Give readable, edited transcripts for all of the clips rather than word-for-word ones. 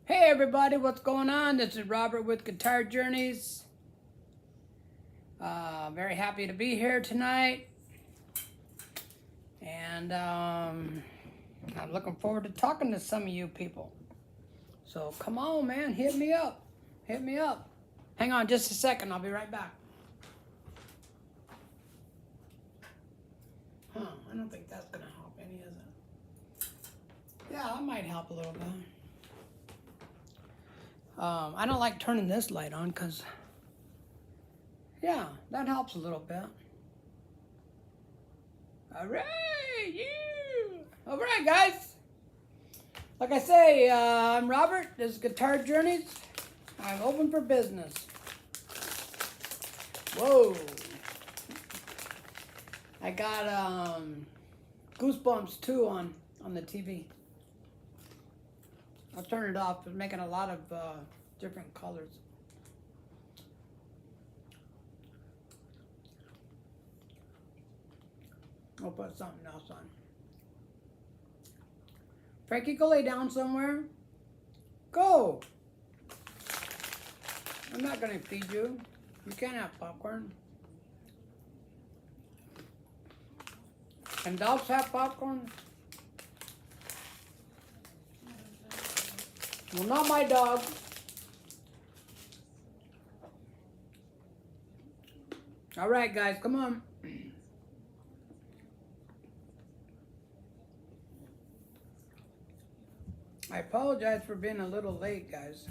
Hey everybody, what's going on? This is Robert with Guitar Journeys. Very happy to be here tonight. And I'm looking forward to talking to some of you people. So come on, man, hit me up. Hit me up. Hang on just a second, I'll be right back. I don't think that's gonna help any, is it? Yeah, that might help a little bit. I don't like turning this light on because, yeah, that helps a little bit. All right, yeah. All right, guys. Like I say, I'm Robert. This is Guitar Journeys. I'm open for business. Whoa. I got Goosebumps 2 on the TV. I'll turn it off. It's making a lot of different colors. I'll put something else on. Frankie, go lay down somewhere. Go. I'm not going to feed you. You can't have popcorn. Can dogs have popcorn? Well, not my dog. All right, guys, come on. I apologize for being a little late, guys.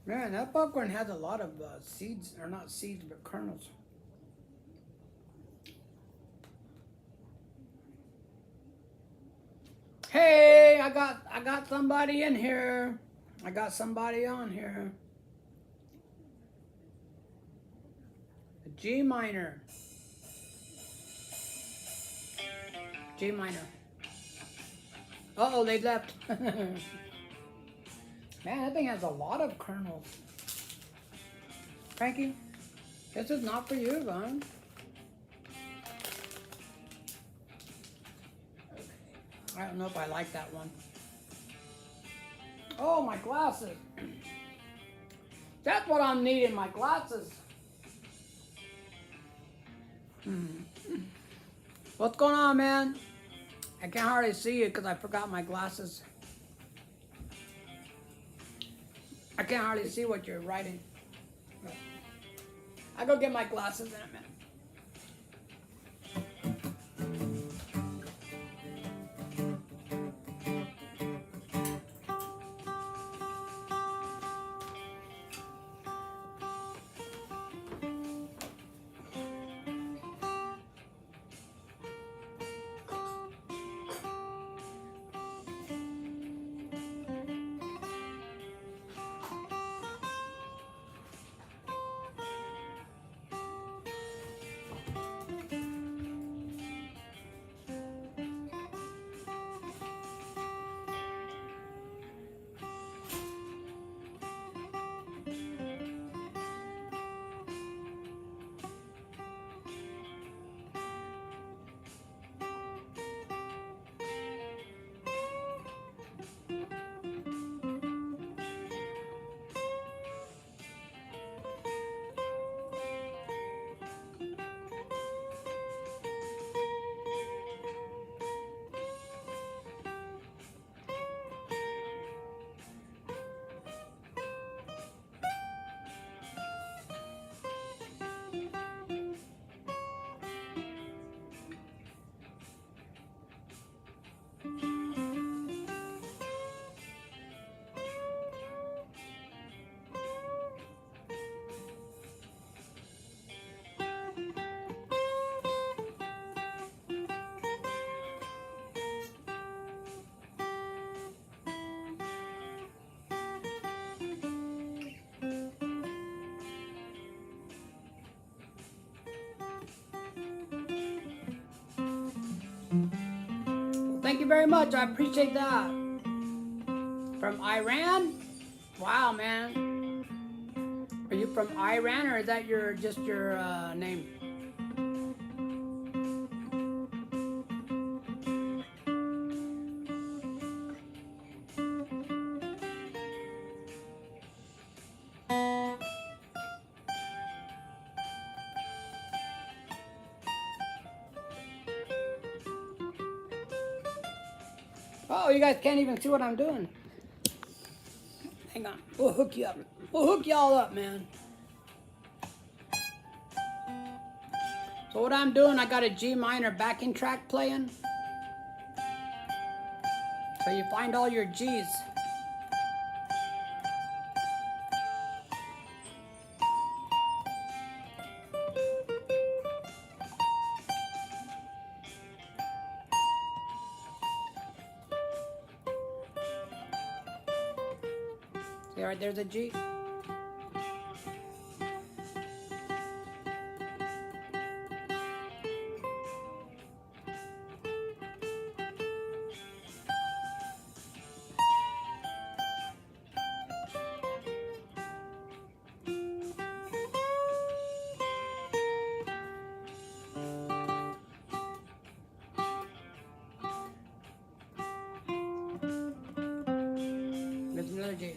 Man, that popcorn has a lot of seeds, or not seeds, but kernels. Hey, I got somebody in here. I got somebody on here. A G minor. G minor. Uh-oh, they left. Man, that thing has a lot of kernels. Frankie, this is not for you, Vaughn. I don't know if I like that one. Oh, my glasses. That's what I'm needing, my glasses. What's going on, man? I can't hardly see you because I forgot my glasses. I can't hardly see what you're writing. I'll go get my glasses in a minute. Thank you very much. I appreciate that. From Iran? Wow, man. Are you from Iran, or is that just your name? Oh, you guys can't even see what I'm doing. Hang on. We'll hook you up. We'll hook y'all up, man. So what I'm doing, I got a G minor backing track playing. So you find all your G's. See right there's a G. There's another G.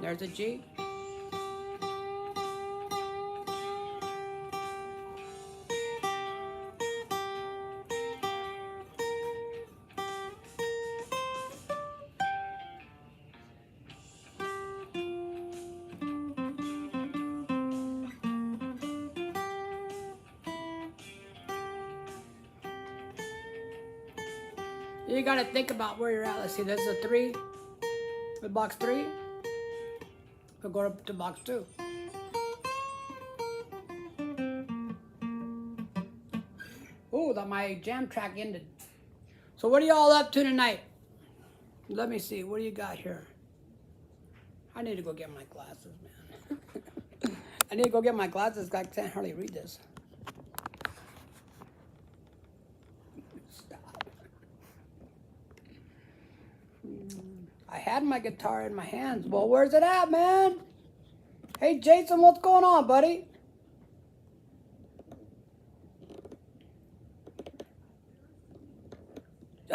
There's a G. You gotta think about where you're at. Let's see, there's a 3. The box 3. We'll go up to box 2. Oh, that my jam track ended. So what are y'all up to tonight? Let me see. What do you got here? I need to go get my glasses, man. I need to go get my glasses. I can't hardly read this. Stop. I had my guitar in my hands. Well, where's it at, man? Hey, Jason, what's going on, buddy?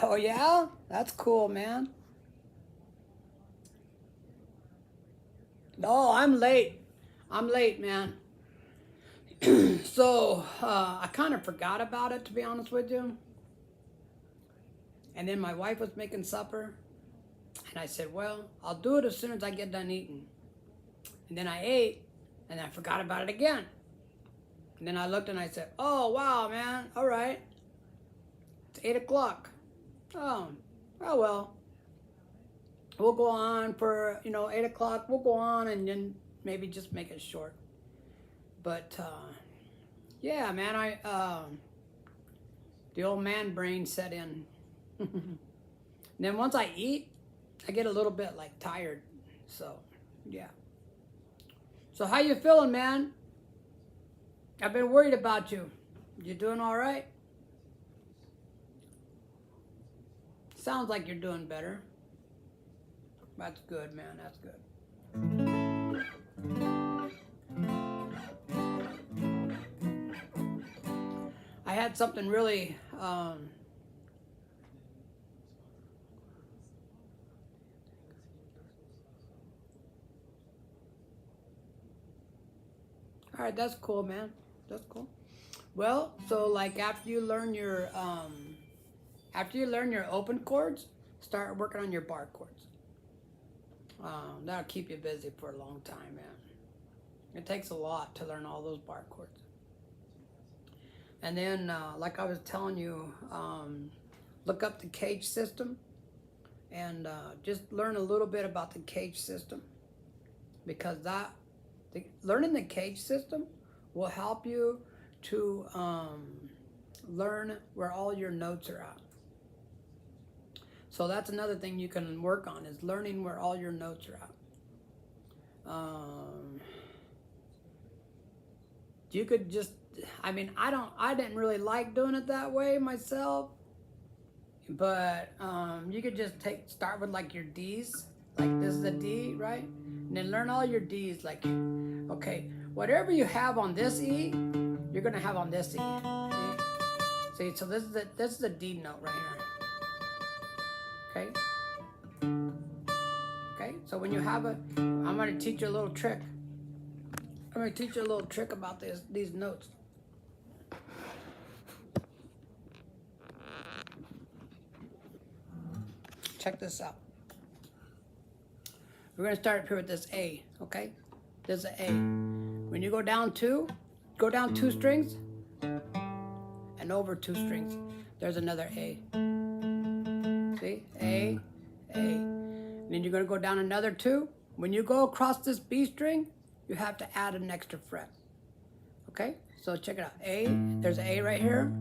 Oh, yeah? That's cool, man. No, I'm late. I'm late, man. So, I kind of forgot about it, to be honest with you. And then my wife was making supper. And I said, well, I'll do it as soon as I get done eating. And then I ate, and I forgot about it again. And then I looked and I said, oh, wow, man. All right. It's 8 o'clock. Oh well. We'll go on for, 8 o'clock. We'll go on and then maybe just make it short. But, yeah, man, the old man brain set in. And then once I eat, I get a little bit, tired. So, yeah. So how you feeling, man? I've been worried about you. You doing all right? Sounds like you're doing better. That's good, man. That's good. I had something really all right, that's cool, man. That's cool. Well, so after you learn your open chords, start working on your bar chords. That'll keep you busy for a long time, man. It takes a lot to learn all those bar chords. And then, like I was telling you, look up the cage system and just learn a little bit about the cage system, because learning the cage system will help you to learn where all your notes are at. So that's another thing you can work on, is learning where all your notes are at. You could just, I didn't really like doing it that way myself. but you could just start with like your D's, like this is a D, right? And then learn all your D's, like, okay, whatever you have on this E, you're gonna have on this E. See, so this is the D note right here. Okay, so when you have I'm gonna teach you a little trick. I'm gonna teach you a little trick about these notes. Check this out. We're gonna start up here with this A, okay? This is an A. When you go down two strings and over 2 strings, there's another A. See? A, A. And then you're gonna go down another 2. When you go across this B string, you have to add an extra fret. Okay? So check it out. A, there's an A right here,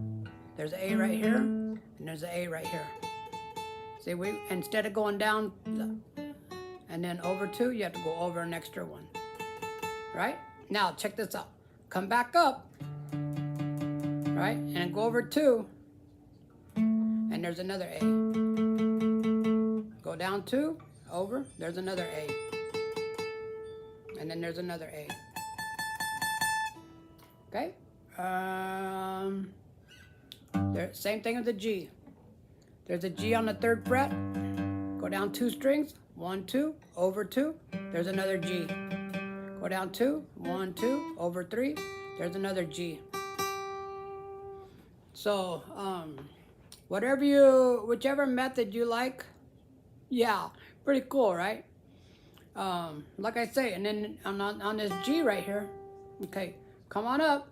there's an A right here, and there's an A right here. See, instead of going down and then over 2, you have to go over an extra 1. Right? Now, check this out. Come back up, right? And go over 2, and there's another A. Go down 2, over, there's another A. And then there's another A. Okay? Same thing with the G. There's a G on the 3rd fret. Go down 2 strings. 1, 2, over 2. There's another G. Go down 2, 1, 2, over 3. There's another G. So, whichever method you like, yeah, pretty cool, right? Like I say, and then on this G right here, okay, come on up.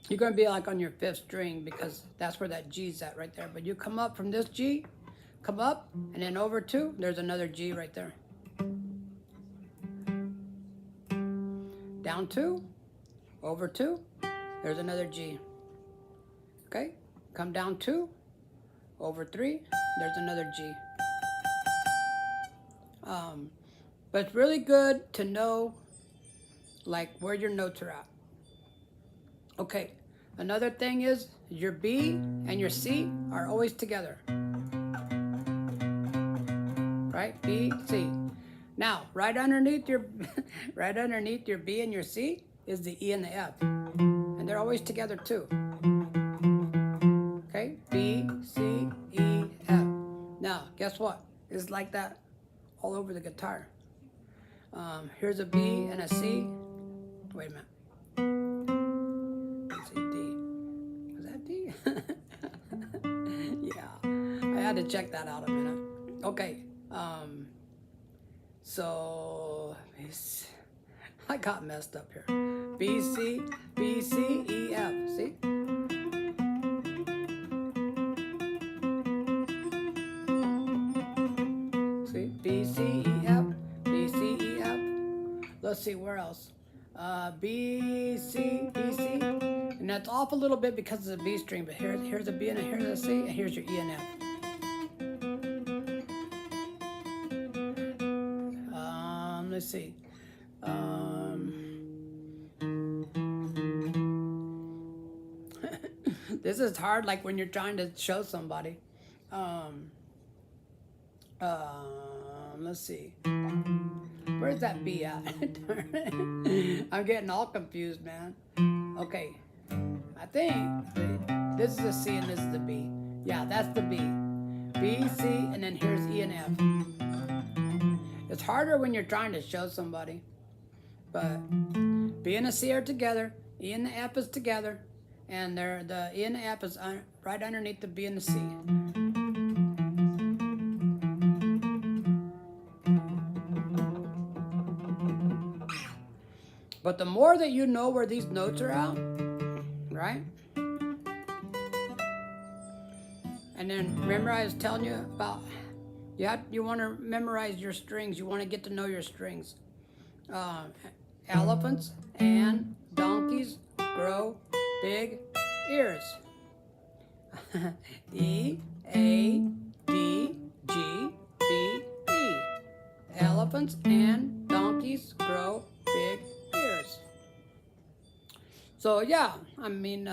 You're going to be like on your 5th string because that's where that G's at right there. But you come up from this G, come up, and then over 2, there's another G right there. Down 2, over 2, there's another G. Okay, come down 2, over 3, there's another G. But it's really good to know like where your notes are at. Okay, another thing is your B and your C are always together. Right? B, C. Now, right underneath your B and your C is the E and the F. And they're always together too. Okay? B, C, E, F. Now, guess what? It's like that all over the guitar. Here's a B and a C. Wait a minute. Let's see, D. Was that D? Yeah. I had to check that out a minute. Okay. So I got messed up here. B, C, B, C, E, F. See? See? B, C, E, F. B, C, E, F. Let's see, where else? B, C, B, C. And that's off a little bit because of the B string, but here's a B and here's a C, and here's your E and F. Let's see. This is hard, like when you're trying to show somebody. Let's see. Where's that B at? I'm getting all confused, man. Okay. I think this is the C and this is the B. Yeah, that's the B. B, C, and then here's E and F. It's harder when you're trying to show somebody. But B and the C are together. E and the F is together. And the E and the F is right underneath the B and the C. But the more that you know where these notes are at, right? And then remember I was telling you about, you want to memorize your strings. You want to get to know your strings. Elephants and donkeys grow big ears. E, A, D, G, B, E. Elephants and donkeys grow big ears. So yeah, I mean,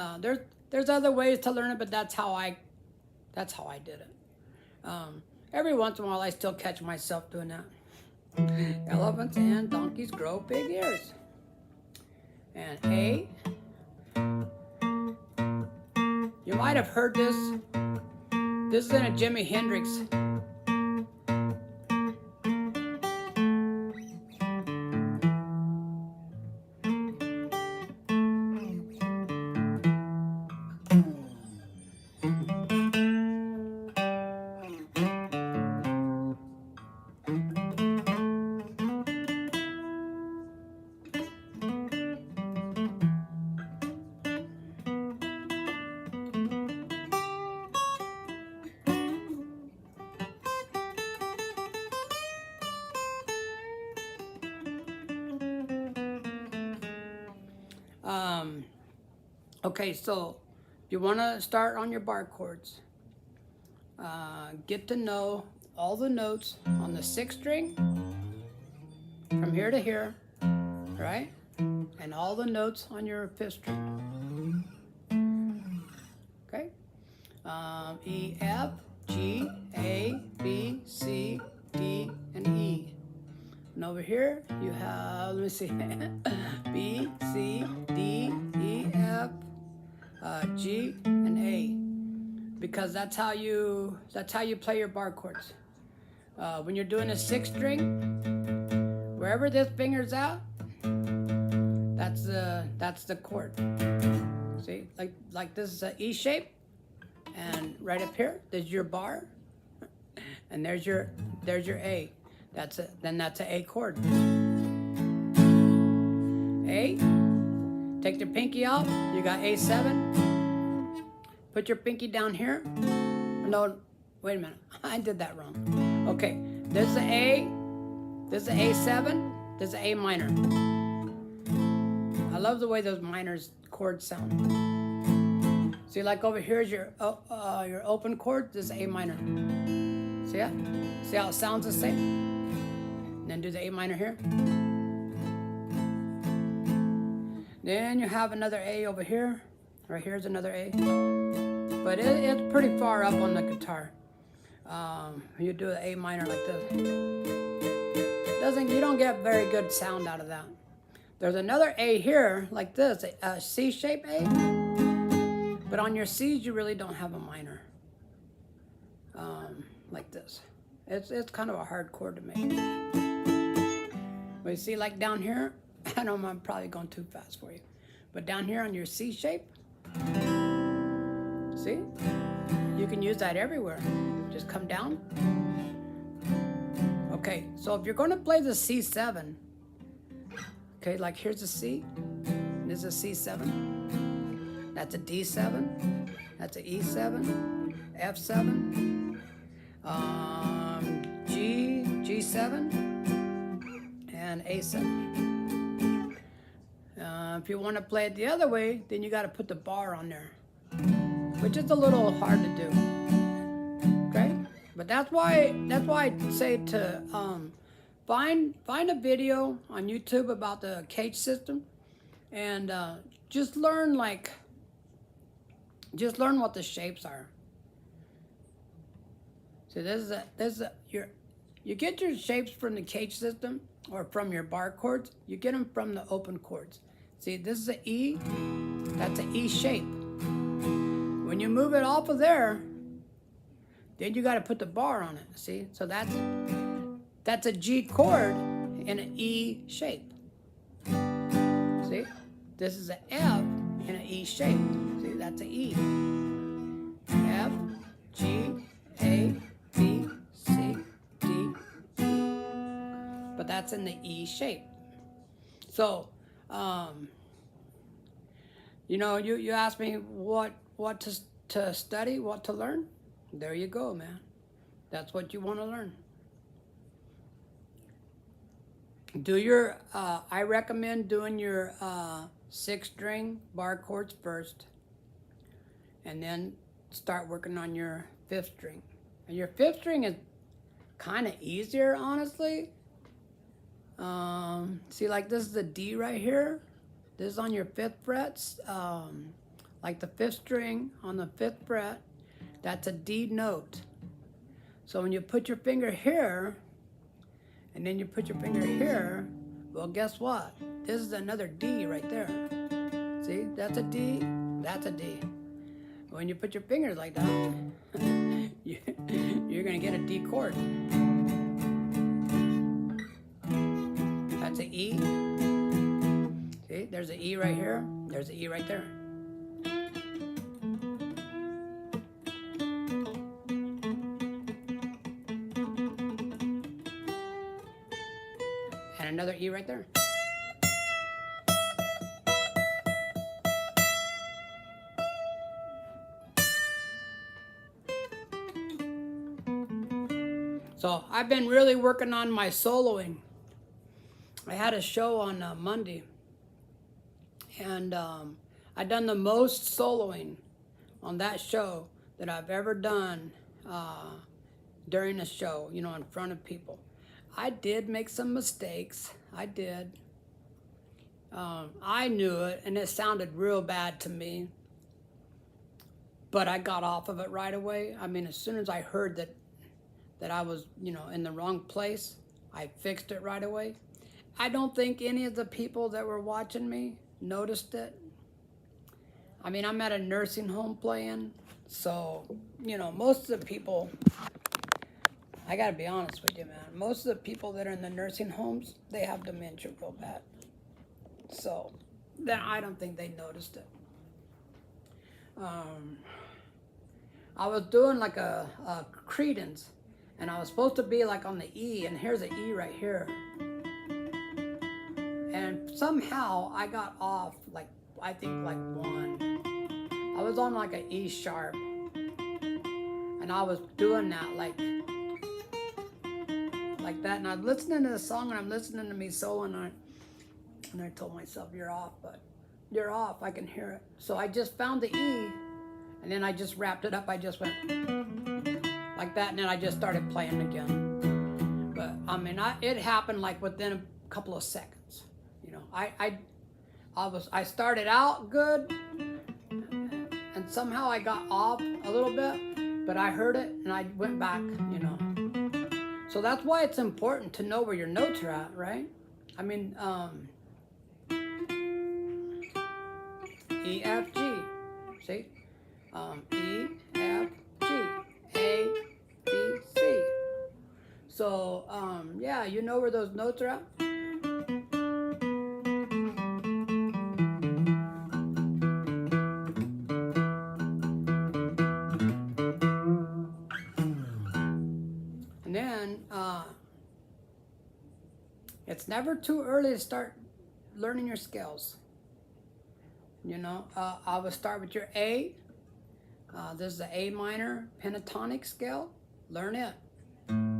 there's other ways to learn it, but that's how I did it. Every once in a while, I still catch myself doing that. Elephants and donkeys grow big ears. And A. You might have heard this. This is in a Jimi Hendrix. Okay, so you want to start on your bar chords. Get to know all the notes on the 6th string from here to here, right? And all the notes on your 5th string. Okay? E, F, G, A, B, C, D, and E. And over here you have, let me see, B, C, D, E, F, G, and A, because that's how you play your bar chords. When you're doing a 6th string, wherever this finger's at, that's the chord. See, like this is an E shape, and right up here, there's your bar, and there's your A. That's an A chord. A. Take the pinky out. You got A7. Put your pinky down here. No, wait a minute. I did that wrong. Okay, there's the A. There's the A7. There's the A minor. I love the way those minors chords sound. See, like over here is your open chord. This is A minor. See that? See how it sounds the same? And then do the A minor here. Then you have another A over here. Right here's another A. But it's pretty far up on the guitar. You do the A minor like this. You don't get very good sound out of that. There's another A here, like this, a C shape A. But on your C's, you really don't have a minor. Like this. It's kind of a hard chord to make. But you see, like down here, I know I'm probably going too fast for you. But down here on your C shape, see? You can use that everywhere. Just come down. Okay, so if you're going to play the C7, okay, like here's a C, this is a C7, that's a D7, that's a E7, F7, G7, and A7. If you want to play it the other way, then you got to put the bar on there, which is a little hard to do. Okay, but that's why I say to find a video on YouTube about the Cage system, and just learn what the shapes are. So you get your shapes from the Cage system or from your bar chords. You get them from the open chords. See, this is an E, that's an E shape. When you move it off of there, then you got to put the bar on it, see? So that's a G chord in an E shape. See? This is an F in an E shape. See, that's an E. F, G, A, B, C, D, E. But that's in the E shape. So, you asked me what to study, what to learn. There you go, man. That's what you want to learn. I recommend doing your 6th string bar chords first, and then start working on your 5th string. And your 5th string is kind of easier, honestly. See, like this is the D right here. This is on your 5th frets. like the 5th string on the 5th fret, that's a D note. So when you put your finger here, and then you put your finger here, well, guess what? This is another D right there. See, that's a D, that's a D. When you put your fingers like that, you're gonna get a D chord. That's an E. See, there's an E right here, there's an E right there. And another E right there. So I've been really working on my soloing. I had a show on Monday, and I done the most soloing on that show that I've ever done during a show, you know, in front of people. I did make some mistakes. I did. I knew it, and it sounded real bad to me. But I got off of it right away. I mean, as soon as I heard that I was, you know, in the wrong place, I fixed it right away. I don't think any of the people that were watching me noticed it. I mean, I'm at a nursing home playing, so, you know, most of the people, I gotta be honest with you, man, most of the people that are in the nursing homes, they have dementia real bad. So, then I don't think they noticed it. I was doing like a credence, and I was supposed to be like on the E, and here's an E right here. And somehow I got off, like, I think like 1. I was on like an E sharp, and I was doing that like that. And I'm listening to the song, and I'm listening to me soloing, and I told myself, you're off, but you're off, I can hear it. So I just found the E, and then I just wrapped it up. I just went like that, and then I just started playing again. But I mean, it happened like within a couple of seconds. You know, I started out good, and somehow I got off a little bit, but I heard it and I went back, you know. So that's why it's important to know where your notes are at, right? I mean, E, F, G, see? E, F, G, A, B, C. So, yeah, you know where those notes are at? And then, it's never too early to start learning your scales. You know, I would start with your A. This is the A minor pentatonic scale. Learn it.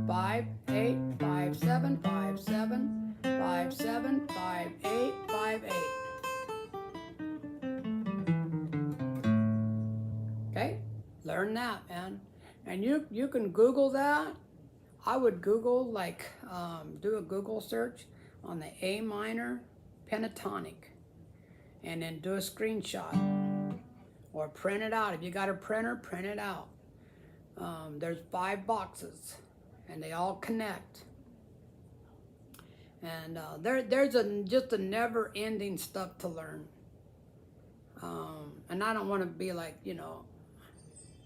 5, 8, 5, 7, 5, 7, 5, 7, 5, 8, 5, 8. Okay? Learn that, man. And you can Google that. I would Google, like, do a Google search on the A minor pentatonic, and then do a screenshot or print it out. If you got a printer, print it out. There's 5 boxes, and they all connect. And there's just a never-ending stuff to learn. And I don't want to be like, you know,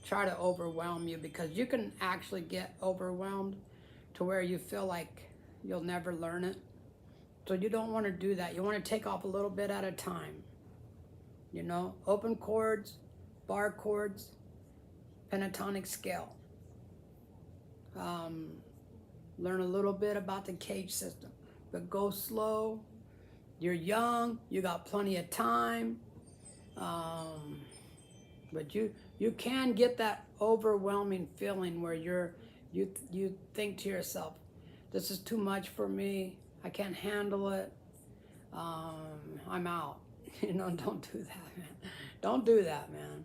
try to overwhelm you, because you can actually get overwhelmed to where you feel like you'll never learn it. So you don't want to do that. You want to take off a little bit at a time. You know, open chords, bar chords, pentatonic scale. Learn a little bit about the cage system, but go slow. You're young, you got plenty of time. But you can get that overwhelming feeling where you think to yourself, this is too much for me, I can't handle it, I'm out. You know, don't do that, man. Don't do that, man.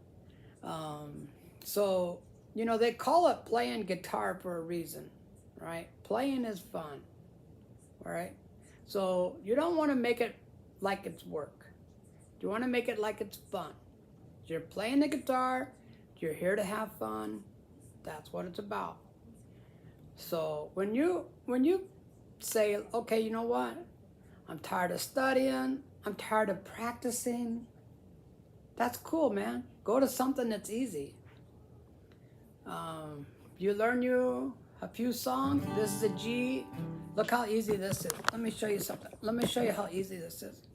So, you know, they call it playing guitar for a reason, right? Playing is fun, all right? So you don't want to make it like it's work. You want to make it like it's fun. You're playing the guitar. You're here to have fun. That's what it's about. So when you say, okay, you know what? I'm tired of studying. I'm tired of practicing. That's cool, man. Go to something that's easy. You learn you a few songs. This is a G. Look how easy this is. Let me show you something. Let me show you how easy this is.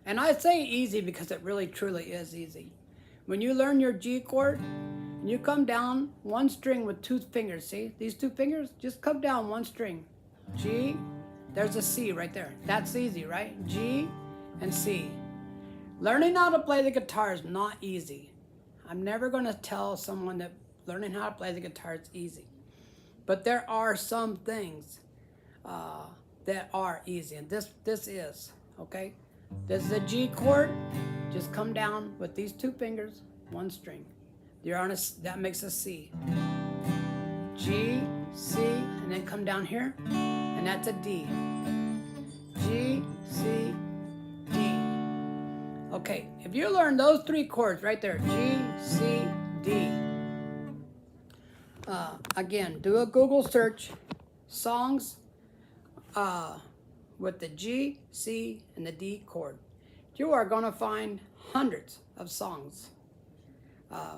And I say easy because it really truly is easy. When you learn your G chord, and you come down one string with 2 fingers, see? These 2 fingers, just come down one string. G, there's a C right there. That's easy, right? G and C. Learning how to play the guitar is not easy. I'm never going to tell someone that learning how to play the guitar is easy. But there are some things that are easy, and this is, okay? This is a G chord. Just come down with these 2 fingers, one string. You're on a, that makes a C. G, C, and then come down here, and that's a D. G, C, D. Okay, if you learn those 3 chords right there, G, C, D. Again, do a Google search, songs with the G, C, and the D chord. You are going to find hundreds of songs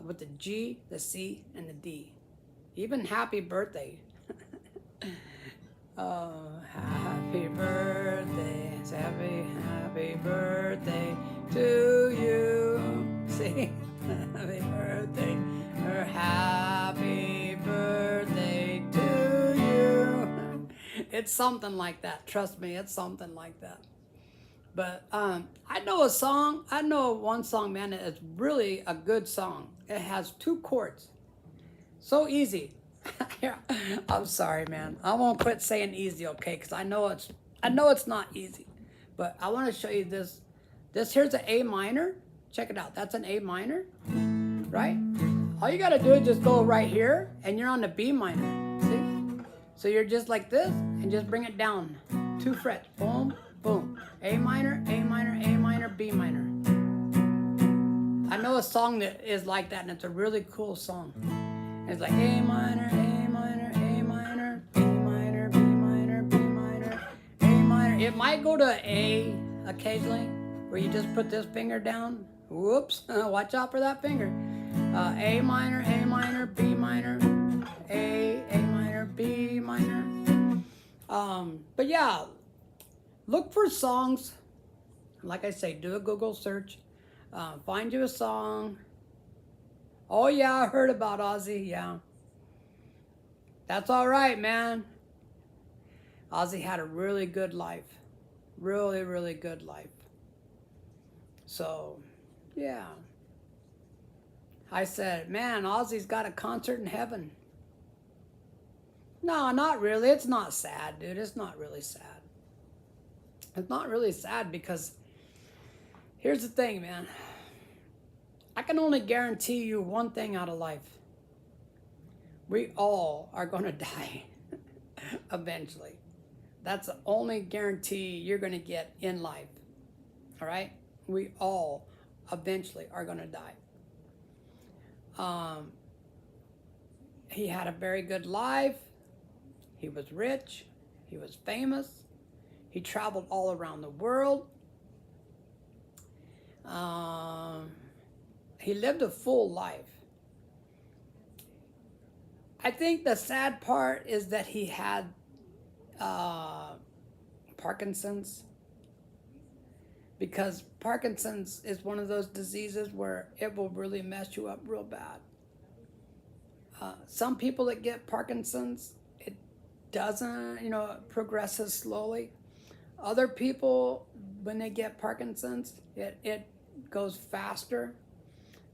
with the G, the C, and the D. Even Happy Birthday. Happy birthday, happy birthday to you. See, happy birthday, or happy birthday to you. It's something like that. Trust me, it's something like that. But I know a song. I know one song, man. It's really a good song. It has 2 chords. So easy. I'm sorry, man. I won't quit saying easy, okay? Because I know it's not easy. But I want to show you this. This here's an A minor. Check it out. That's an A minor, right? All you got to do is just go right here, and you're on the B minor. See? So you're just like this, and just bring it down 2 frets. Boom, boom. A minor, A minor, A minor, B minor. I know a song that is like that, and it's a really cool song. It's like A minor, A minor, A minor, B minor, B minor, B minor, A minor. It might go to A occasionally, where you just put this finger down. Whoops, watch out for that finger. A minor, B minor, A minor, B minor. But yeah, look for songs. Like I say, do a Google search. Find you a song. Oh yeah, I heard about Ozzy, yeah. That's all right, man. Ozzy had a really good life. Really, really good life. So, yeah. I said, man, Ozzy's got a concert in heaven. No, not really. It's not sad, dude. It's not really sad. It's not really sad because here's the thing, man. I can only guarantee you one thing out of life. We all are going to die eventually. That's the only guarantee you're going to get in life. All right? We all eventually are going to die. He had a very good life. He was rich. He was famous. He traveled all around the world. He lived a full life. I think the sad part is that he had Parkinson's, because Parkinson's is one of those diseases where it will really mess you up real bad. Some people that get Parkinson's, it doesn't, it progresses slowly. Other people, when they get Parkinson's, it goes faster,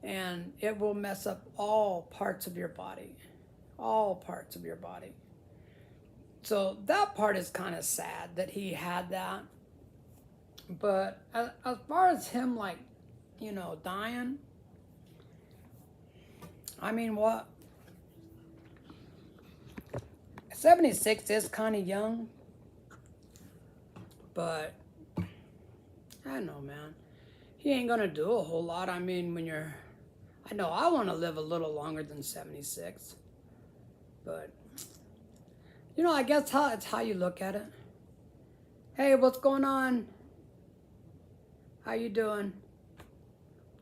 and it will mess up all parts of your body. All parts of your body. So that part is kind of sad that he had that. But as far as him, dying, I mean, what? 76 is kind of young. But I don't know, man. He ain't gonna do a whole lot. I mean, when you're I know I want to live a little longer than 76, but you know, I guess it's how you look at it. Hey, what's going on? How you doing?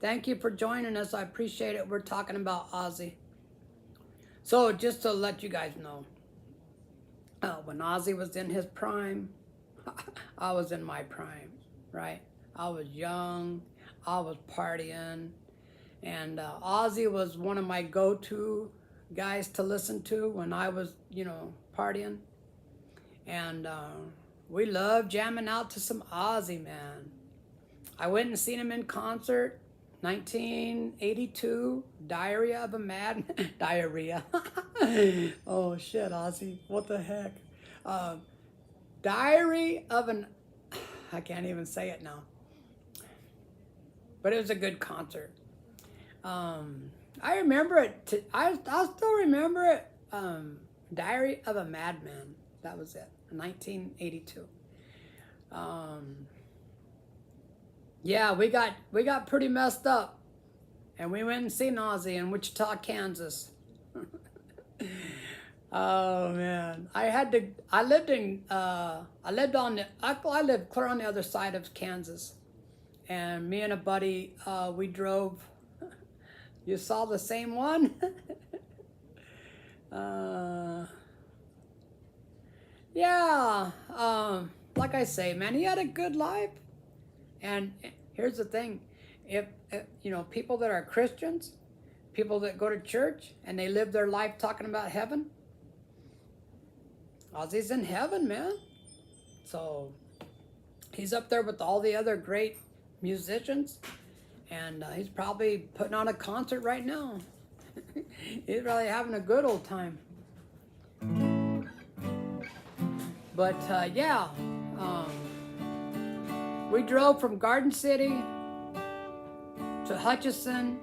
Thank you for joining us. I appreciate it. We're talking about Ozzy. So just to let you guys know, when Ozzy was in his prime, I was in my prime, right? I was young, I was partying, and Ozzy was one of my go-to guys to listen to when I was, you know, partying. And we loved jamming out to some Ozzy, man. I went and seen him in concert, 1982, Diarrhea of a Mad... Diarrhea. Oh, shit, Ozzy. What the heck? Diary of an... I can't even say it now. But it was a good concert. I remember it. I still remember it. Diary of a Madman. That was it. 1982. Yeah, we got pretty messed up, and we went and seen Ozzy in Wichita, Kansas. Oh man, I lived clear on the other side of Kansas, and me and a buddy, we drove. You saw the same one? Yeah, like I say, man, he had a good life. And here's the thing, if you know, people that are Christians, people that go to church and they live their life talking about heaven, Ozzy's in heaven, man. So he's up there with all the other great musicians, and he's probably putting on a concert right now. He's really having a good old time. But yeah, we drove from Garden City to Hutchinson.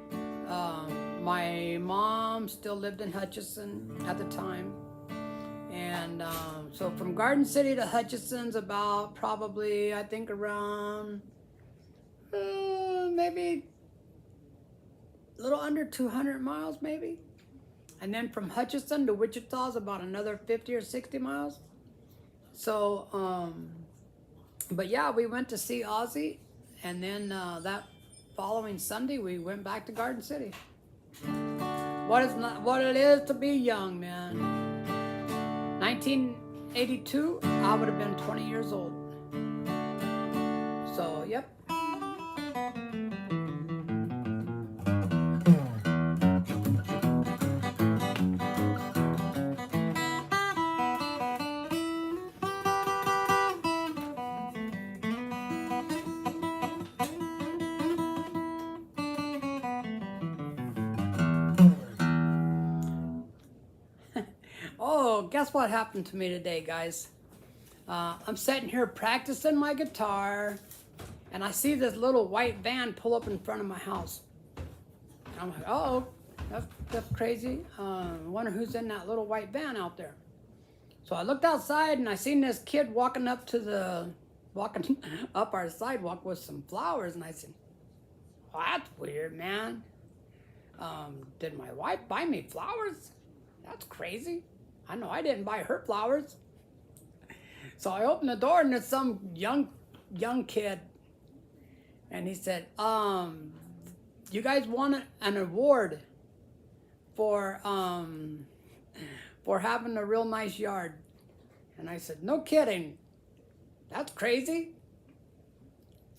My mom still lived in Hutchinson at the time. And so from Garden City to Hutchinson's about probably, I think, around maybe a little under 200 miles maybe. And then from Hutchinson to Wichita is about another 50 or 60 miles. So, but yeah, we went to see Ozzy, and then that following Sunday we went back to Garden City. What it is to be young, man. 1982, I would have been 20 years old. So, yep. Oh, guess what happened to me today, guys? I'm sitting here practicing my guitar, and I see this little white van pull up in front of my house. I'm like, oh, that's crazy. I wonder who's in that little white van out there. So I looked outside, and I seen this kid walking up our sidewalk with some flowers, and I said, well, that's weird, man. Did my wife buy me flowers? That's crazy. I know I didn't buy her flowers. So I opened the door, and there's some young kid. And he said, you guys won an award for having a real nice yard. And I said, no kidding. That's crazy.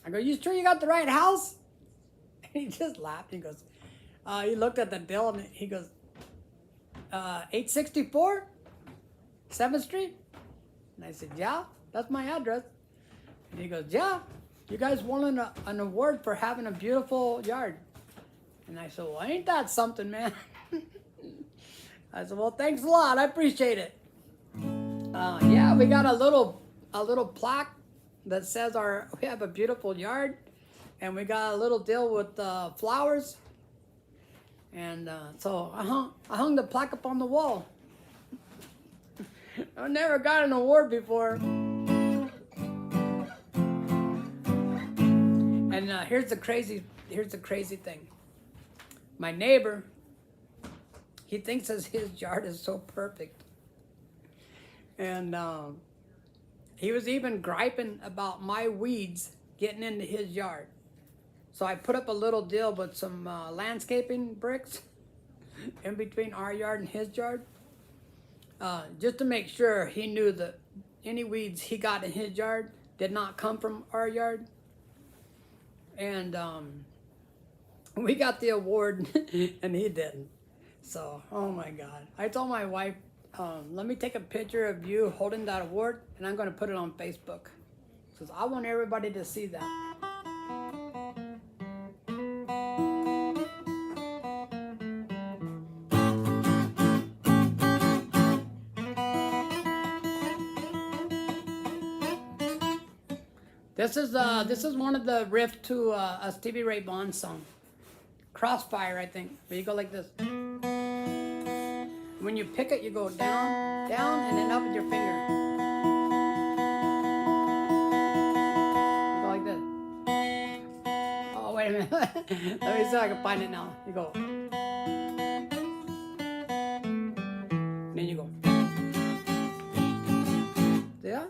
I go, you sure you got the right house? And he just laughed. He goes, he looked at the bill, and he goes, 864 7th Street? And I said, yeah, that's my address. And he goes, yeah, you guys won an award for having a beautiful yard. And I said, well, ain't that something, man? I said, well, thanks a lot. I appreciate it. Yeah, we got a little plaque that says we have a beautiful yard, and we got a little deal with flowers. And so I hung the plaque up on the wall. I never got an award before. And here's the crazy thing. my neighbor, he thinks that his yard is so perfect. And he was even griping about my weeds getting into his yard. So I put up a little deal with some landscaping bricks in between our yard and his yard, just to make sure he knew that any weeds he got in his yard did not come from our yard. And we got the award and he didn't. So, oh my God. I told my wife, let me take a picture of you holding that award and I'm going to put it on Facebook. Because I want everybody to see that. This is one of the riffs to a Stevie Ray Vaughan song, Crossfire, I think. Where you go like this. When you pick it, you go down, down, and then up with your finger. You go like this. Oh, wait a minute. Let me see if I can find it now. You go. And then you go. See that?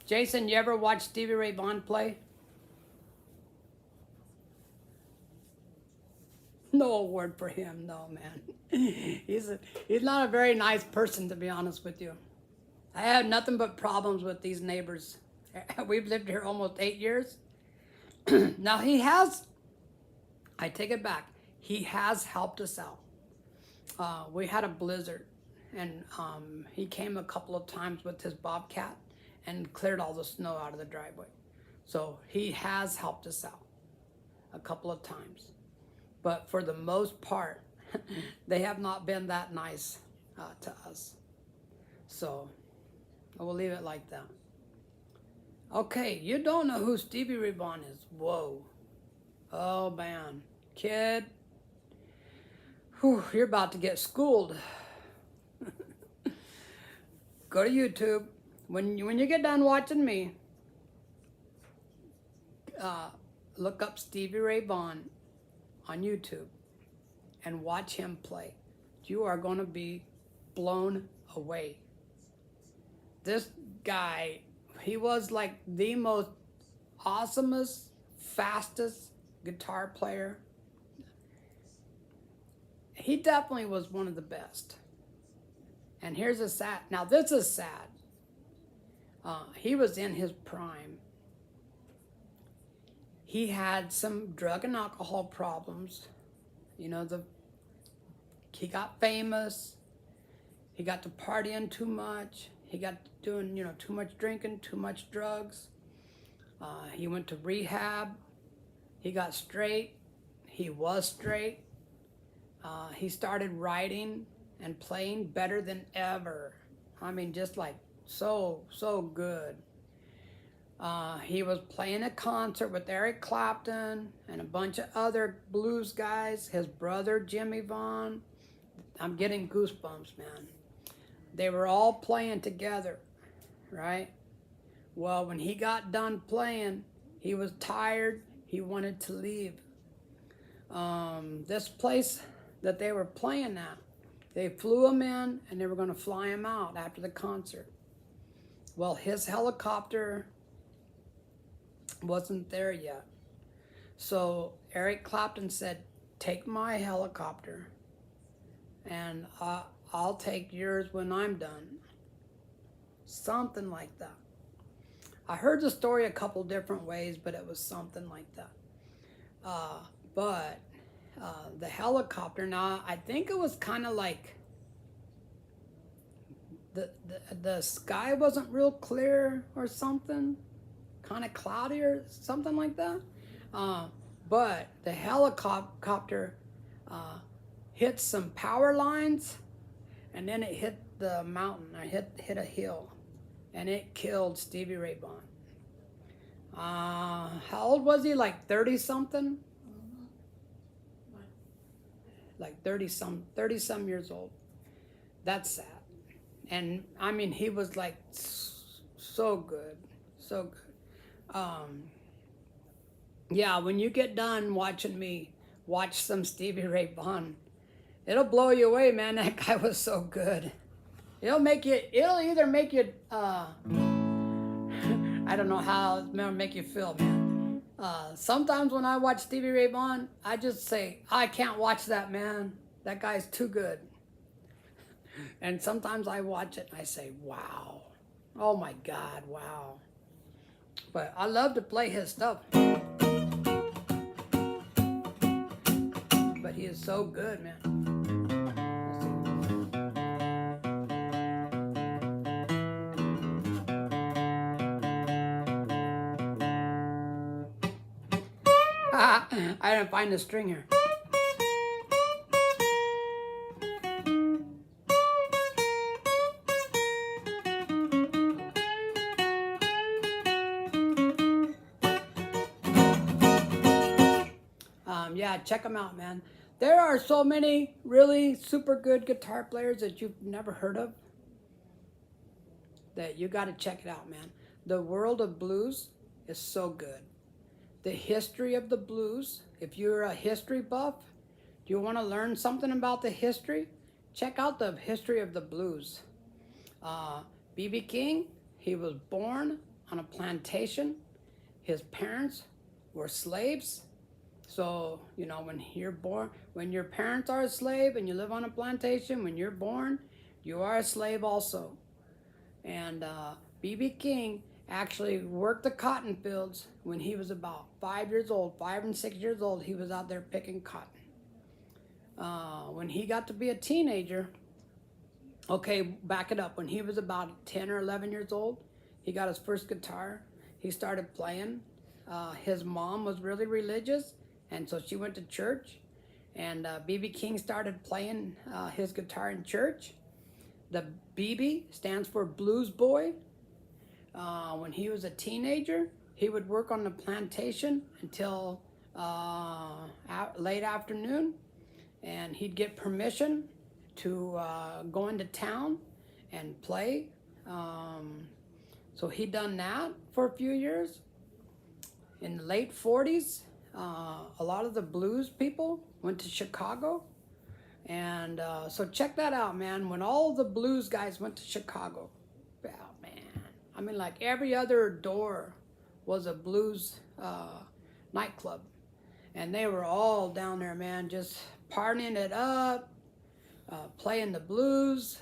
Jason, you ever watch Stevie Ray Vaughan play? No award for him, no, man. He's not a very nice person, to be honest with you. I had nothing but problems with these neighbors. We've lived here almost 8 years. Now I take it back, he has helped us out. We had a blizzard, and he came a couple of times with his Bobcat and cleared all the snow out of the driveway. So he has helped us out a couple of times. But for the most part, they have not been that nice to us. So I will leave it like that. Okay, you don't know who Stevie Ray Vaughan is. Whoa. Oh, man. Kid. Whew, you're about to get schooled. Go to YouTube. When you get done watching me, look up Stevie Ray Vaughan on YouTube and watch him play. You are going to be blown away. This guy, he was like the most awesomest, fastest guitar player. He definitely was one of the best. And here's a sad, now this is sad. He was in his prime. He had some drug and alcohol problems. You know, he got famous. He got to partying too much. He got to doing, too much drinking, too much drugs. He went to rehab. He got straight. He was straight. He started writing and playing better than ever. I mean, just like so good. He was playing a concert with Eric Clapton and a bunch of other blues guys, his brother Jimmy Vaughan. I'm getting goosebumps, man. They were all playing together, right? Well, when he got done playing, he was tired. He wanted to leave. This place that they were playing at, they flew him in and they were going to fly him out after the concert. Well, his helicopter wasn't there yet. So Eric Clapton said, take my helicopter and I'll take yours when I'm done. Something like that. I heard the story a couple different ways, but it was something like that. But the helicopter, now I think it was kind of like the sky wasn't real clear or something, kind of cloudy or something like that. But the helicopter hit some power lines and then it hit the mountain. I hit a hill, and it killed Stevie Ray Vaughan. How old was he? Like 30 something? Like 30 some years old. That's sad. And I mean, he was like so good, so good. Yeah, when you get done watching me watch some Stevie Ray Vaughan, it'll blow you away, man. That guy was so good. It'll either make you, I don't know how it'll make you feel, man. Sometimes when I watch Stevie Ray Vaughan, I just say, I can't watch that, man. That guy's too good. And sometimes I watch it and I say, wow. Oh my God, wow. But I love to play his stuff. But he is so good, man. I didn't find the string here. Yeah, check them out, man. There are so many really super good guitar players that you've never heard of that you got to check it out, man. The world of blues is so good. The history of the blues, if you're a history buff, do you want to learn something about the history? Check out the history of the blues. B.B. King, he was born on a plantation. His parents were slaves. So, you know, when you're born, when your parents are a slave and you live on a plantation, when you're born, you are a slave also. And B.B. King actually worked the cotton fields when he was about 5 years old, 5 and 6 years old. He was out there picking cotton. When he got to be a teenager, okay, back it up. When he was about 10 or 11 years old, he got his first guitar. He started playing. His mom was really religious, and so she went to church. And B.B. King started playing his guitar in church. The B.B. stands for Blues Boy. When he was a teenager, he would work on the plantation until late afternoon, and he'd get permission to go into town and play. So he done that for a few years. In the late 40s, a lot of the blues people went to Chicago. And so check that out, man. When all the blues guys went to Chicago, oh, man. I mean, like every other door was a blues nightclub. And they were all down there, man, just partying it up, playing the blues.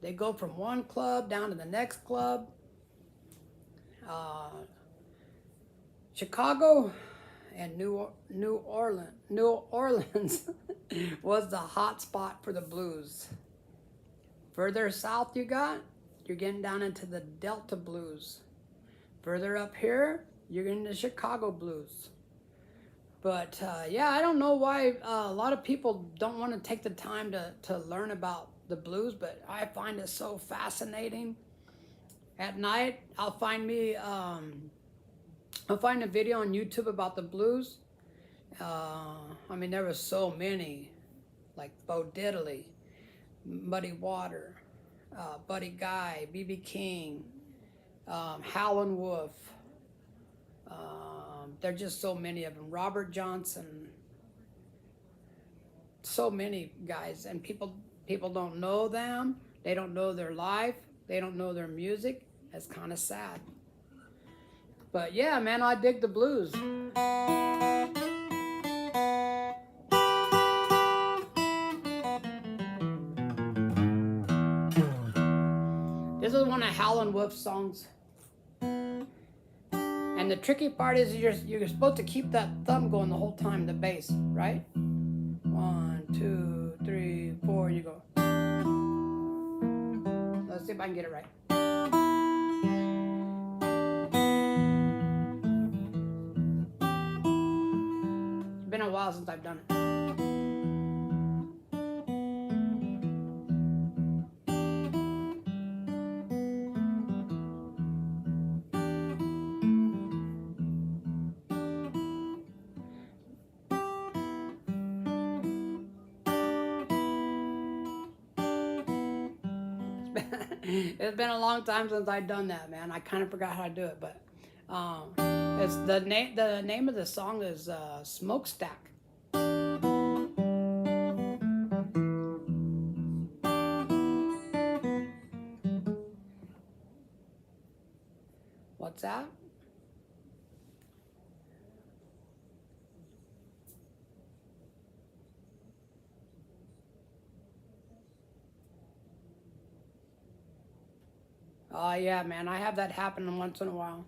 They go from one club down to the next club. Chicago and New Orleans was the hot spot for the blues. Further south you're getting down into the Delta blues. Further up here, you're getting the Chicago blues. But yeah, I don't know why a lot of people don't want to take the time to learn about the blues, but I find it so fascinating. At night, I'll find a video on YouTube about the blues. I mean, there were so many, like Bo Diddley, Muddy Water, Buddy Guy, B.B. King, Howlin' Wolf. There are just so many of them. Robert Johnson. So many guys, and people don't know them. They don't know their life. They don't know their music. It's kind of sad. But yeah, man, I dig the blues. This is one of Howlin' Wolf's songs. And the tricky part is you're supposed to keep that thumb going the whole time, the bass, right? 1, 2, 3, 4, you go. Let's see if I can get it right. It's been a while since I've done it. It's been a long time since I've done that, man. I kind of forgot how to do it, but it's the name. The name of the song is Smokestack. What's that? Oh yeah, man. I have that happen once in a while.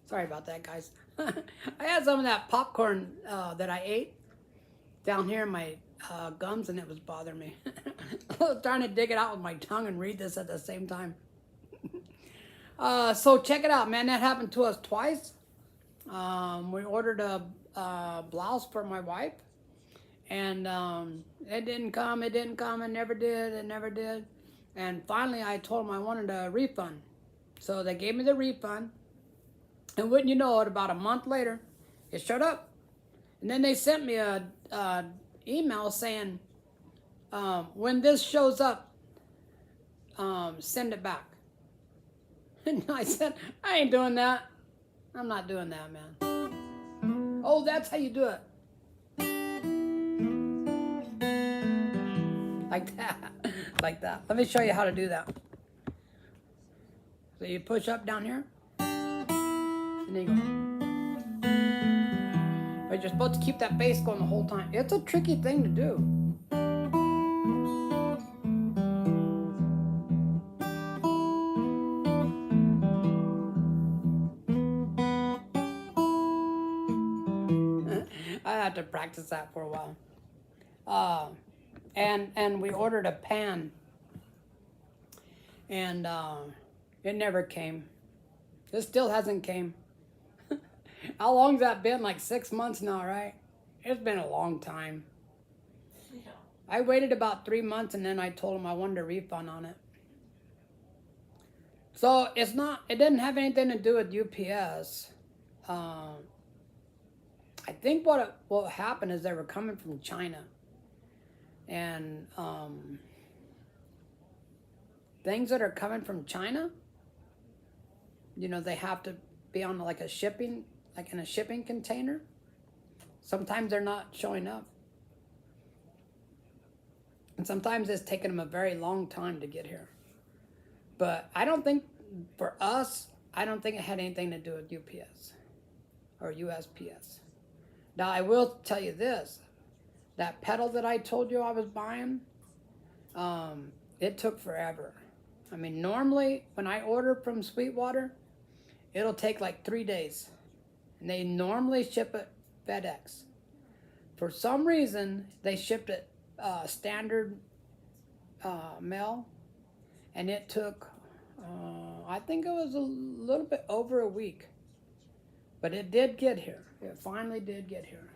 Sorry about that, guys. I had some of that popcorn that I ate down here in my gums, and it was bothering me. I was trying to dig it out with my tongue and read this at the same time. So check it out, man. That happened to us twice. We ordered a blouse for my wife, and it didn't come. It didn't come. It never did. It never did. And finally, I told them I wanted a refund. So they gave me the refund. And wouldn't you know it, about a month later, it showed up. And then they sent me a email saying, when this shows up, send it back. And I said, I ain't doing that. I'm not doing that, man. Oh, that's how you do it. Like that. Like that. Let me show you how to do that. So you push up down here. And then you go. But you're supposed to keep that bass going the whole time. It's a tricky thing to do. I had to practice that for a while. And we ordered a pan. And it never came. It still hasn't came. How long's that been? Like 6 months now, right? It's been a long time. Yeah. I waited about 3 months, and then I told him I wanted a refund on it. So it didn't have anything to do with UPS. I think what happened is they were coming from China. And things that are coming from China, you know, they have to be on like a shipping, like in a shipping container. Sometimes they're not showing up. And sometimes it's taking them a very long time to get here. But I don't think, for us, I don't think it had anything to do with UPS or USPS. Now, I will tell you this. That pedal that I told you I was buying, it took forever. I mean, normally, when I order from Sweetwater, it'll take like 3 days. And they normally ship it FedEx. For some reason, they shipped it standard mail. And it took, I think it was a little bit over a week. But it did get here. It finally did get here.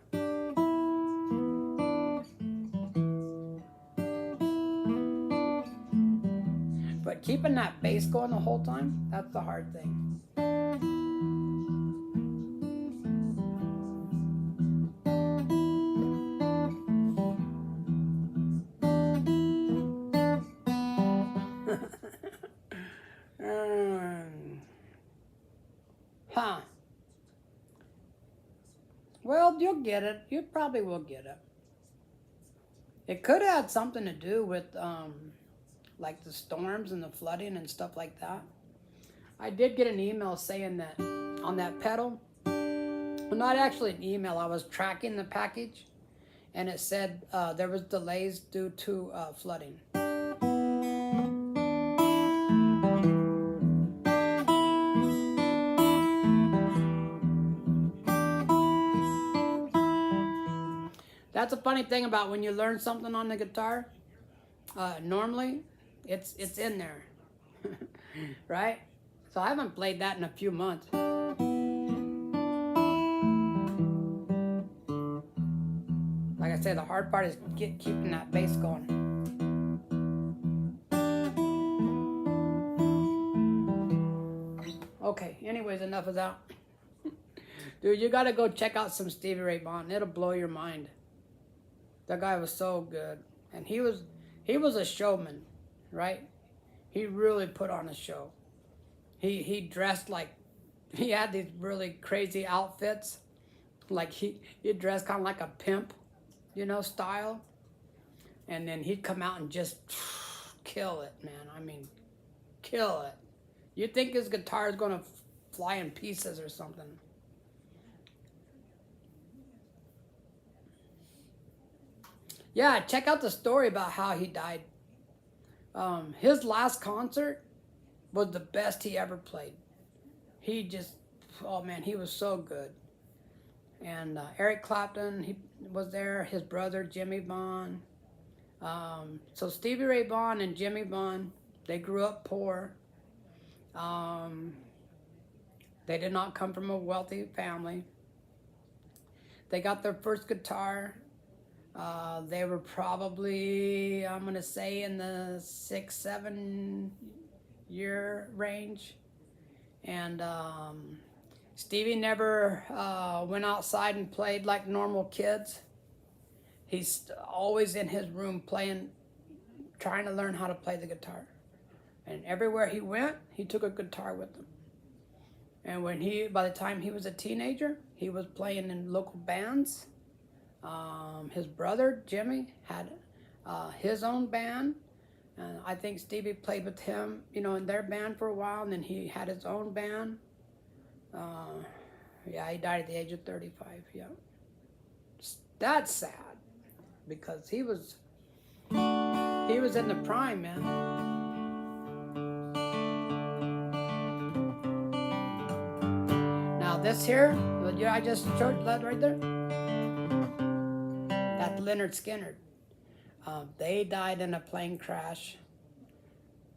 But keeping that bass going the whole time, that's the hard thing. Well, you'll get it. You probably will get it. It could have had something to do with like the storms and the flooding and stuff like that. I did get an email saying that on that pedal, well, not actually an email, I was tracking the package, and it said there was delays due to flooding. That's a funny thing about when you learn something on the guitar. Normally, it's in there, right? So I haven't played that in a few months. Like I said, the hard part is keeping that bass going. Okay, anyways, enough of that. Dude, you gotta go check out some Stevie Ray Vaughan. It'll blow your mind. That guy was so good, and he was a showman, right? He really put on a show. He dressed like, he had these really crazy outfits, like he dressed kind of like a pimp, you know, style, and then he'd come out and just kill it, man. I mean, kill it. You'd think his guitar is gonna fly in pieces or something. Yeah, check out the story about how he died. His last concert was the best he ever played. He just, oh man, he was so good. And Eric Clapton, he was there. His brother Jimmy Vaughn. So Stevie Ray Vaughan and Jimmy Vaughn, they grew up poor. They did not come from a wealthy family. They got their first guitar. They were probably, I'm going to say, in the 6-7 year range. And Stevie never went outside and played like normal kids. He's always in his room playing, trying to learn how to play the guitar. And everywhere he went, he took a guitar with him. And by the time he was a teenager, he was playing in local bands. His brother, Jimmy, had his own band. And I think Stevie played with him, you know, in their band for a while, and then he had his own band. Yeah, he died at the age of 35, yeah. That's sad, because he was in the prime, man. Now this here, I just showed that right there, that's Lynyrd Skynyrd. They died in a plane crash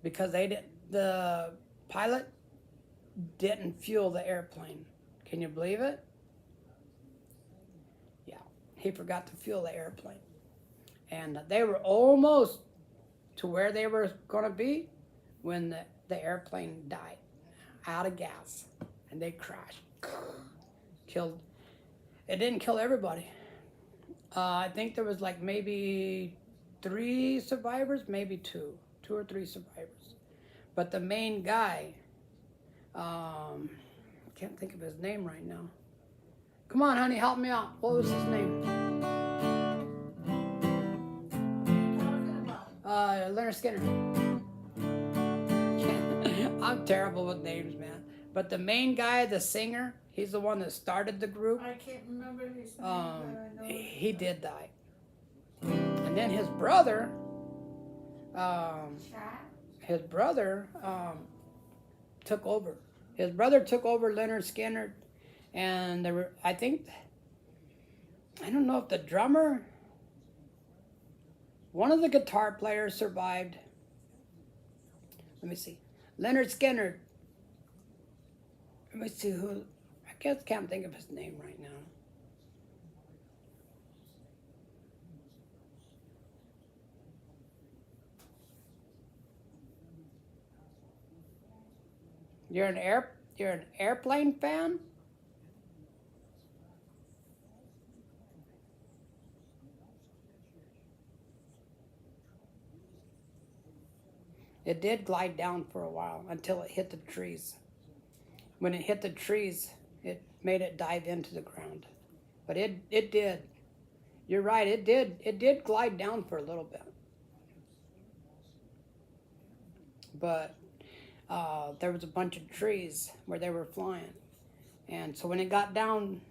because the pilot didn't fuel the airplane. Can you believe it? Yeah, he forgot to fuel the airplane. And they were almost to where they were going to be when the airplane died, out of gas, and they crashed. Killed. It didn't kill everybody. I think there was like maybe 3 survivors, maybe 2 or 3 survivors. But the main guy, can't think of his name right now. Come on, honey, help me out. What was his name? Lynyrd Skynyrd. I'm terrible with names, man. But the main guy, the singer, he's the one that started the group. I can't remember his name, but I know he did die. And then his brother, took over. His brother took over Lynyrd Skynyrd, and there were, I don't know if the drummer, one of the guitar players survived. Let me see. Lynyrd Skynyrd. Let me see who, can't think of his name right now. You're an airplane fan? It did glide down for a while until it hit the trees. When it hit the trees, it made it dive into the ground. But it did. You're right, it did glide down for a little bit. But there was a bunch of trees where they were flying. And so when it got down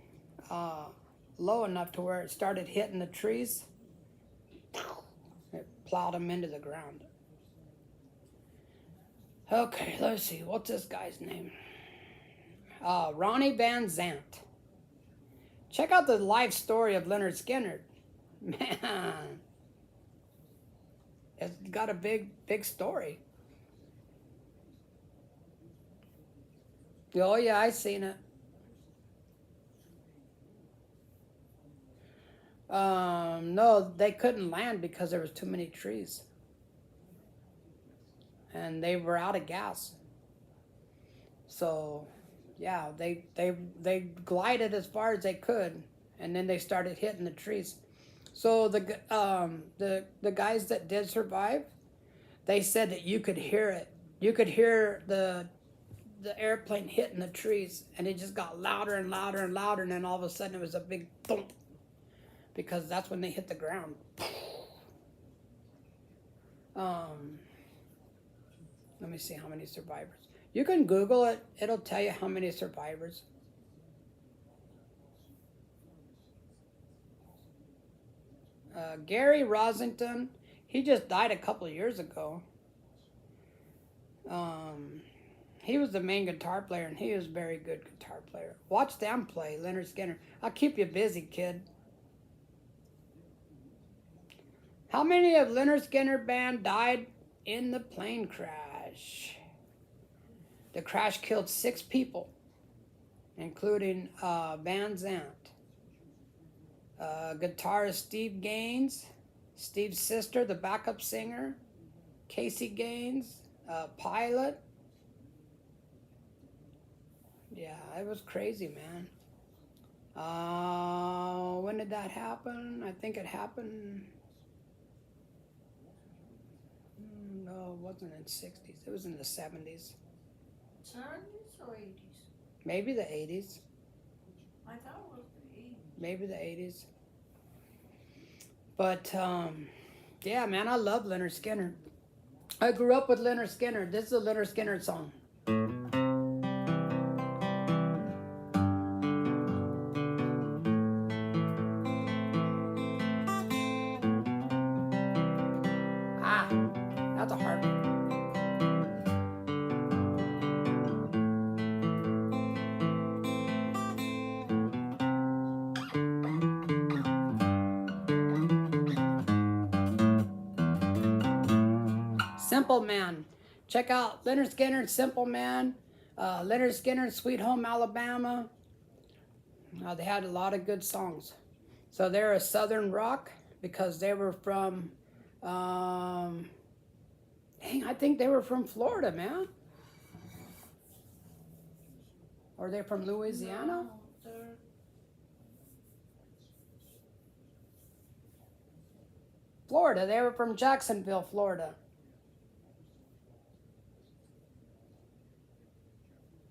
low enough to where it started hitting the trees, it plowed them into the ground. Okay, let's see. What's this guy's name? Ronnie Van Zant. Check out the life story of Lynyrd Skynyrd. Man, it's got a big story. Oh yeah, I seen it. No, they couldn't land because there was too many trees. And they were out of gas. So, yeah, they glided as far as they could, and then they started hitting the trees. So the guys that did survive, they said that you could hear it. You could hear the airplane hitting the trees, and it just got louder and louder and louder, and then all of a sudden it was a big thump, because that's when they hit the ground. Let me see how many survivors. You can Google it. It'll tell you how many survivors. Gary Rosington, he just died a couple of years ago. He was the main guitar player, and he was a very good guitar player. Watch them play, Leonard Skinner. I'll keep you busy, kid. How many of Leonard Skinner band died in the plane crash? The crash killed 6 people, including Van Zandt, guitarist Steve Gaines, Steve's sister, the backup singer, Casey Gaines, pilot. Yeah, it was crazy, man. When did that happen? I think it happened... No, it wasn't in the 60s. It was in the 70s. 70s or 80s? Maybe the 80s. I thought it was the 80s. Maybe the 80s. But, yeah, man, I love Leonard Skinner. I grew up with Leonard Skinner. This is a Leonard Skinner song. Ah, that's a hard one. Simple Man. Check out Leonard Skinner, Simple Man. Leonard Skinner, Sweet Home Alabama. They had a lot of good songs. So they're a Southern rock because they were from, I think they were from Florida, man. Or they're from Louisiana? No, they're... Florida. They were from Jacksonville, Florida.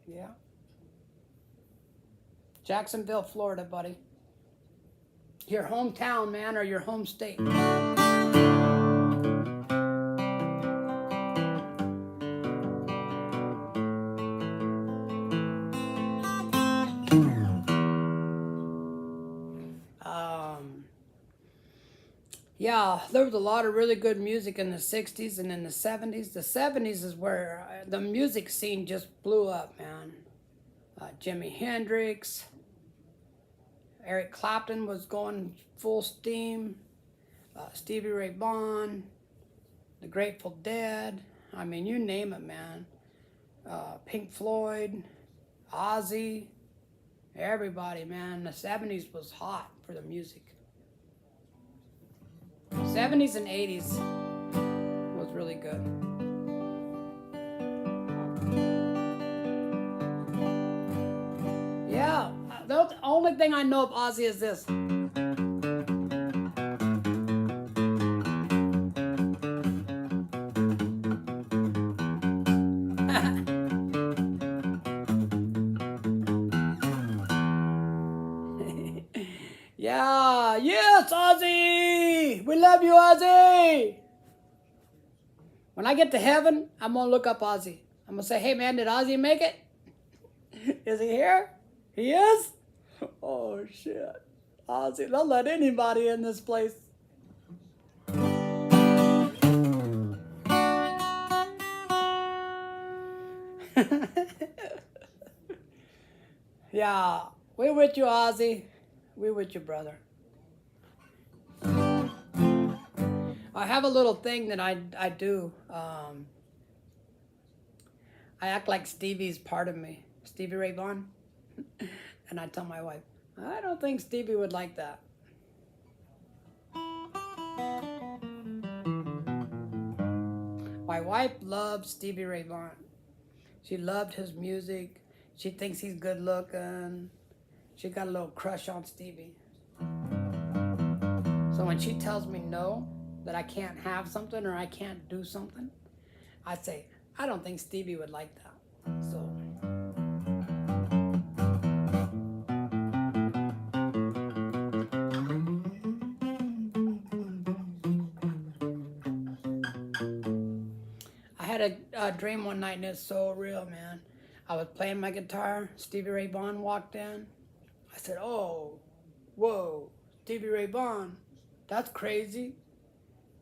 Yeah. Jacksonville, Florida, buddy. Your hometown, man, or your home state. Yeah, there was a lot of really good music in the 60s and in the 70s. The 70s is where the music scene just blew up, man. Jimi Hendrix, Eric Clapton was going full steam, Stevie Ray Vaughan, the Grateful Dead. I mean, you name it, man. Pink Floyd, Ozzy, everybody, man. The 70s was hot for the music. 70s and 80s was really good. Yeah, the only thing I know of Ozzy is this. Yeah, yes, Ozzy! We love you, Ozzy! When I get to heaven, I'm going to look up Ozzy. I'm going to say, hey, man, did Ozzy make it? Is he here? He is? Oh, shit. Ozzy, don't let anybody in this place. Yeah, we're with you, Ozzy. We're with you, brother. I have a little thing that I do. I act like Stevie's part of me. Stevie Ray Vaughan. And I tell my wife, I don't think Stevie would like that. My wife loves Stevie Ray Vaughan. She loved his music. She thinks he's good looking. She got a little crush on Stevie. So when she tells me no, that I can't have something or I can't do something, I say, I don't think Stevie would like that. So I had a dream one night and it's so real, man. I was playing my guitar. Stevie Ray Vaughan walked in. I said, oh, whoa, Stevie Ray Vaughan, that's crazy.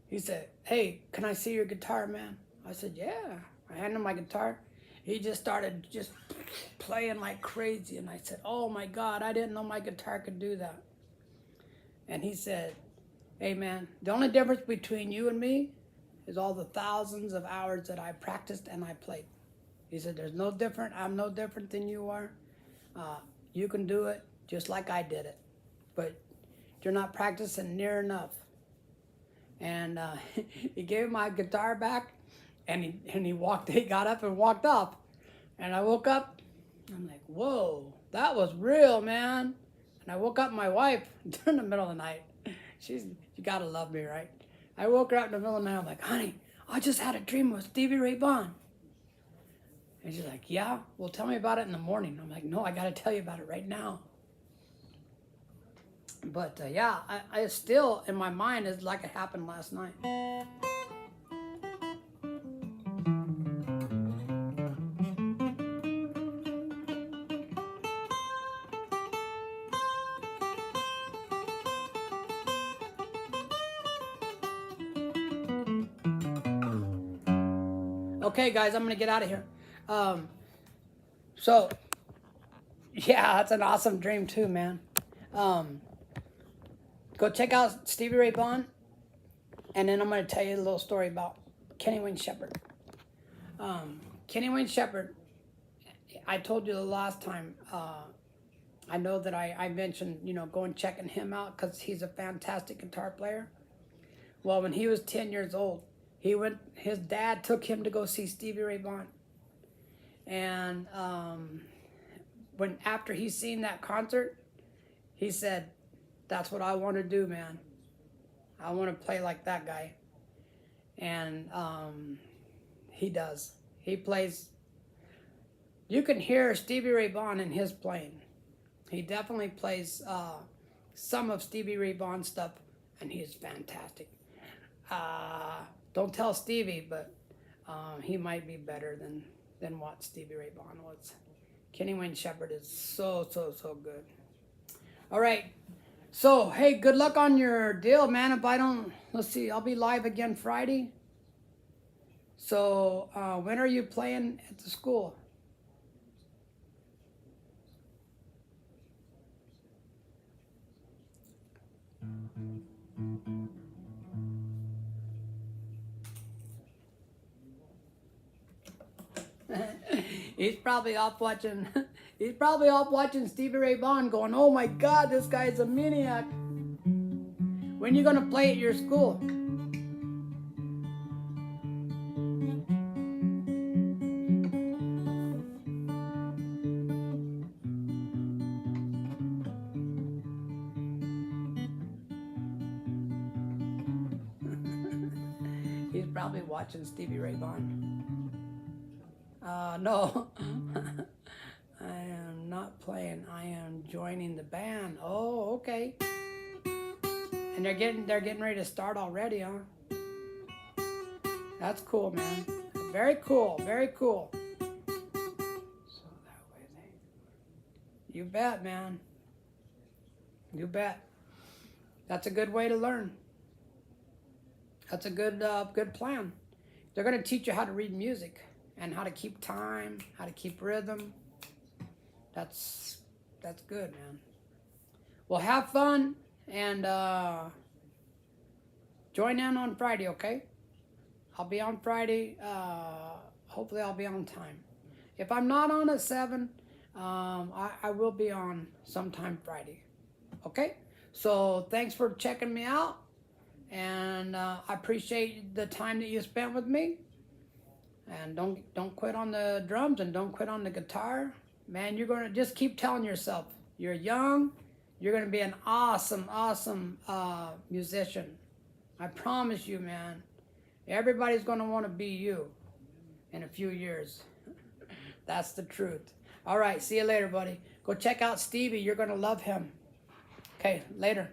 He said, hey, can I see your guitar, man? I said, yeah. I handed him my guitar. He just started just playing like crazy. And I said, oh my God, I didn't know my guitar could do that. And he said, hey man, the only difference between you and me is all the thousands of hours that I practiced and I played. He said, there's no different, I'm no different than you are. You can do it just like I did it. But you're not practicing near enough. And he gave my guitar back, and he got up and walked off. And I woke up, I'm like, whoa, that was real, man. And I woke up my wife during the middle of the night. You gotta love me, right? I woke her up in the middle of the night, I'm like, honey, I just had a dream with Stevie Ray Vaughan. And she's like, yeah, well, tell me about it in the morning. I'm like, no, I gotta tell you about it right now. But yeah, I still, in my mind, it's like it happened last night. Okay, guys, I'm gonna get out of here. So, yeah, that's an awesome dream too, man. Go check out Stevie Ray Vaughan, and then I'm going to tell you a little story about Kenny Wayne Shepherd. Kenny Wayne Shepherd, I told you the last time, I know that I mentioned, going checking him out because he's a fantastic guitar player. Well, when he was 10 years old, his dad took him to go see Stevie Ray Vaughan. And after he seen that concert, he said, that's what I want to do, man. I want to play like that guy. And he does. He plays. You can hear Stevie Ray Vaughan in his playing. He definitely plays some of Stevie Ray Vaughan stuff, and he is fantastic. Don't tell Stevie, but he might be better than what Stevie Ray Vaughan was. Kenny Wayne Shepherd is so good. All right. So, hey, good luck on your deal, man. If I don't, let's see, I'll be live again Friday. So, when are you playing at the school? He's probably off watching Stevie Ray Vaughan going, oh my God, this guy's a maniac. When are you gonna play at your school? He's probably watching Stevie Ray Vaughan. No, I am not playing. I am joining the band. Oh, okay. And they're getting ready to start already, huh? That's cool, man. Very cool. Very cool. So that way you bet, man. You bet. That's a good way to learn. That's a good plan. They're going to teach you how to read music. And how to keep time, how to keep rhythm. That's good, man. Well, have fun and join in on Friday, okay? I'll be on Friday. Hopefully I'll be on time. If I'm not on at 7, I will be on sometime Friday. Okay? So thanks for checking me out. And I appreciate the time that you spent with me. And don't quit on the drums and don't quit on the guitar. Man, you're going to just keep telling yourself, you're young, You're gonna be an awesome, awesome musician. I promise you, man. Everybody's gonna want to be you in a few years. That's the truth. All right, see you later, buddy. Go check out Stevie. You're gonna love him. Okay, later.